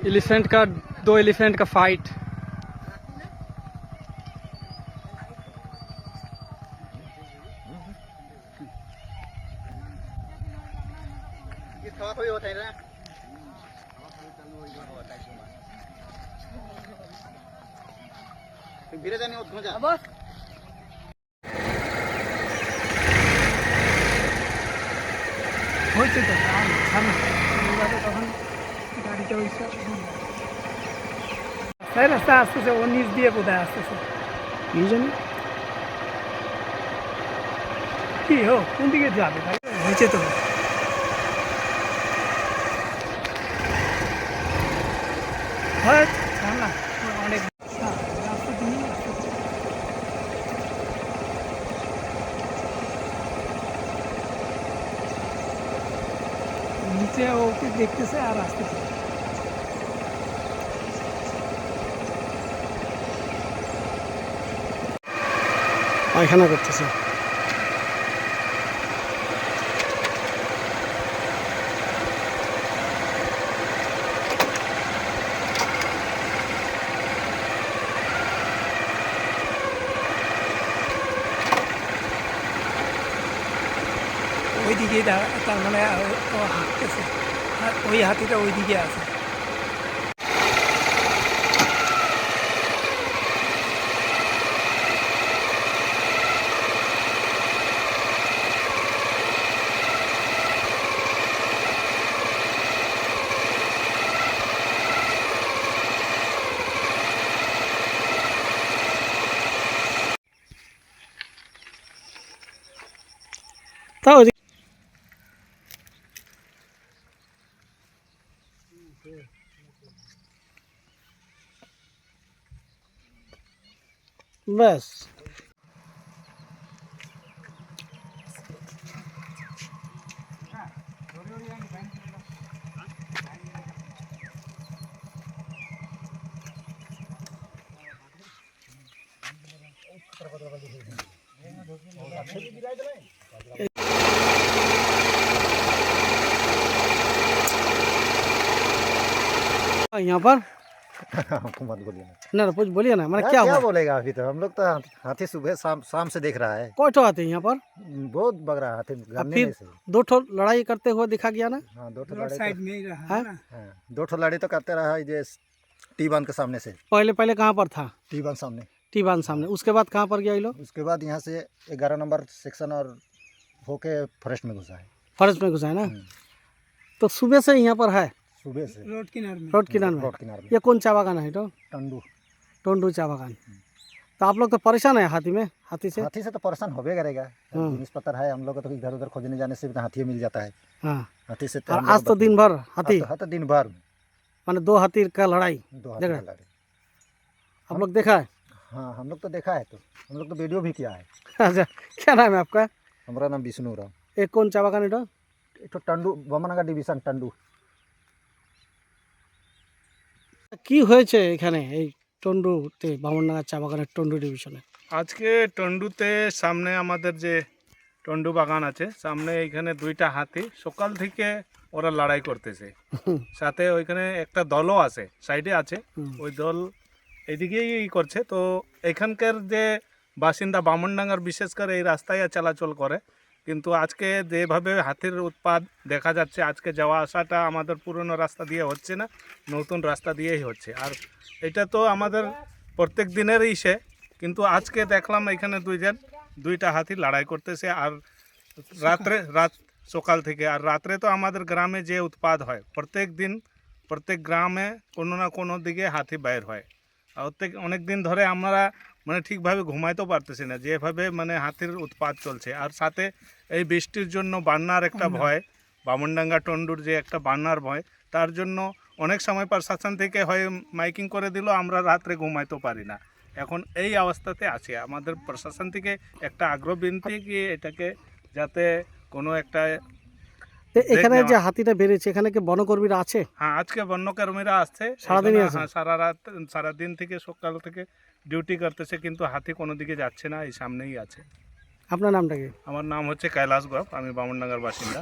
Elephant का, दो elephant का फाइट। হয়েছে তো তখন গাড়িটা রাস্তা আসতেছে, ও নিচ দিয়ে কোথায় আসতেছে কি জানি, কি হো কোন দিকে যাবে ভাই, হয়েছে তো অনেক নিচে ওকে দেখতেছে আর আসতেছে। পায়খানা করতেছে। ওইদিকে তার মানে ও হাঁটতেছে, আর ওই হাতিটা ওইদিকে আছে। তাও बस यहाँ पर हमको मत बोलिए ना कुछ बोलिए ना, मैंने क्या क्या हुआ? बोलेगा अभी तो हम लोग तो हाथी सुबह शाम से देख रहा है। कोई तो आते हैं यहाँ पर, बहुत बग रहा है हाथी अब गन्ने फिर में से। दो ठो लड़ाई करते हुए दिखा गया ना। हाँ दो ठो लड़ाई साइड में ही रहा है ना। हाँ दो ठो लड़ाई तो करते रहा है ये टी बांध के सामने से। पहले कहाँ पर था? टी बांध सामने। टी बांध सामने, उसके बाद कहाँ पर गया ये लोग? उसके बाद यहाँ से 11 नंबर सेक्शन और होके फॉरेस्ट में घुसा है। फॉरेस्ट में घुसा है ना। तो सुबह से यहाँ पर है, सुबह से रोड किनारे में। रोड किनारे में। ये कौन चाय बागान है? तो टंडू टोंडू चाय बागान। तो आप लोग तो परेशान है हाथी में, हाथी से? हाथी से तो परेशान होबे करेगा। जिनिस पत्थर है हम लोग को तो इधर उधर खोजने जाने से भी हाथी मिल जाता है। हाँ, हाथी से तो और आज तो दिन भर हाथी, तो दिन भर माने दो हाथी का लड़ाई। दो हाथी का लड़ाई आप लोग देखा है? हाँ हम लोग तो देखा है, तो हम लोग तो वीडियो भी किया है। अच्छा, क्या नाम है आपका? हमारा नाम विष्णु राम। एक कौन चाय बागान है? तो एक तो टंडू बमनगर डिवीजन टंडू। কি হয়েছে এখানে এই টন্ডুতে, বামনডাঙ্গা চা বাগানের টন্ডু ডিভিশনে? আজকে টন্ডুতে সামনে আমাদের যে টন্ডু বাগান আছে সামনে, এইখানে দুইটা হাতি সকাল থেকে ওরা লড়াই করতেছে। সাথে ওইখানে একটা দলও আছে, সাইডে আছে, ওই দল এদিকেই করছে। তো এখানকার যে বাসিন্দা বামনডাঙ্গার বিশেষ করে এই রাস্তায় চলাচল করে, কিন্তু আজকে যেভাবে হাতির উৎপাত দেখা যাচ্ছে, আজকে যাওয়া আসাটা আমাদের পুরনো রাস্তা দিয়ে হচ্ছে না, নতুন রাস্তা দিয়েই হচ্ছে। আর এটা তো আমাদের প্রত্যেক দিনের ইসে, কিন্তু আজকে দেখলাম এখানে দুইটা হাতি লড়াই করতেছে। আর রাত সকাল থেকে, আর রাত্রে তো আমাদের গ্রামে যে উৎপাত হয় প্রত্যেক দিন, প্রত্যেক গ্রামে কোনো না কোনো দিকে হাতি বাইর হয়। আর অনেক দিন ধরে আমরা মানে ঠিকভাবে ঘুমাইতেও পারতেছি না, যেভাবে মানে হাতির উৎপাত চলছে। আর সাথে এই বৃষ্টির জন্য বন্যার একটা ভয়, বামনডাঙ্গা টন্ডুর যে একটা বন্যার ভয়, তার জন্য অনেক সময় প্রশাসন থেকে হয় মাইকিং করে দিল, আমরা রাত্রে ঘুমাইতেও পারি না। এখন এই অবস্থাতে আছে। আমাদের প্রশাসন থেকে একটা আগ্রহ বিনতি কি এটাকে যাতে কোনো একটা এখানে যে হাতিটা বেরিয়েছে, এখানে কি বনকর্মীরা আছে? হ্যাঁ, আজকে বন্যকর্মীরা আসছে সারাদিনই আছে? হ্যাঁ, সারাদিন থেকে সকাল থেকে ডিউটি করতেছে, কিন্তু হাতি কোনো দিকে যাচ্ছে না, এই সামনেই আছে। আপনার নামটা কি? আমার নাম হচ্ছে কৈলাস গোপ, আমি বামনডাঙ্গার বাসিন্দা।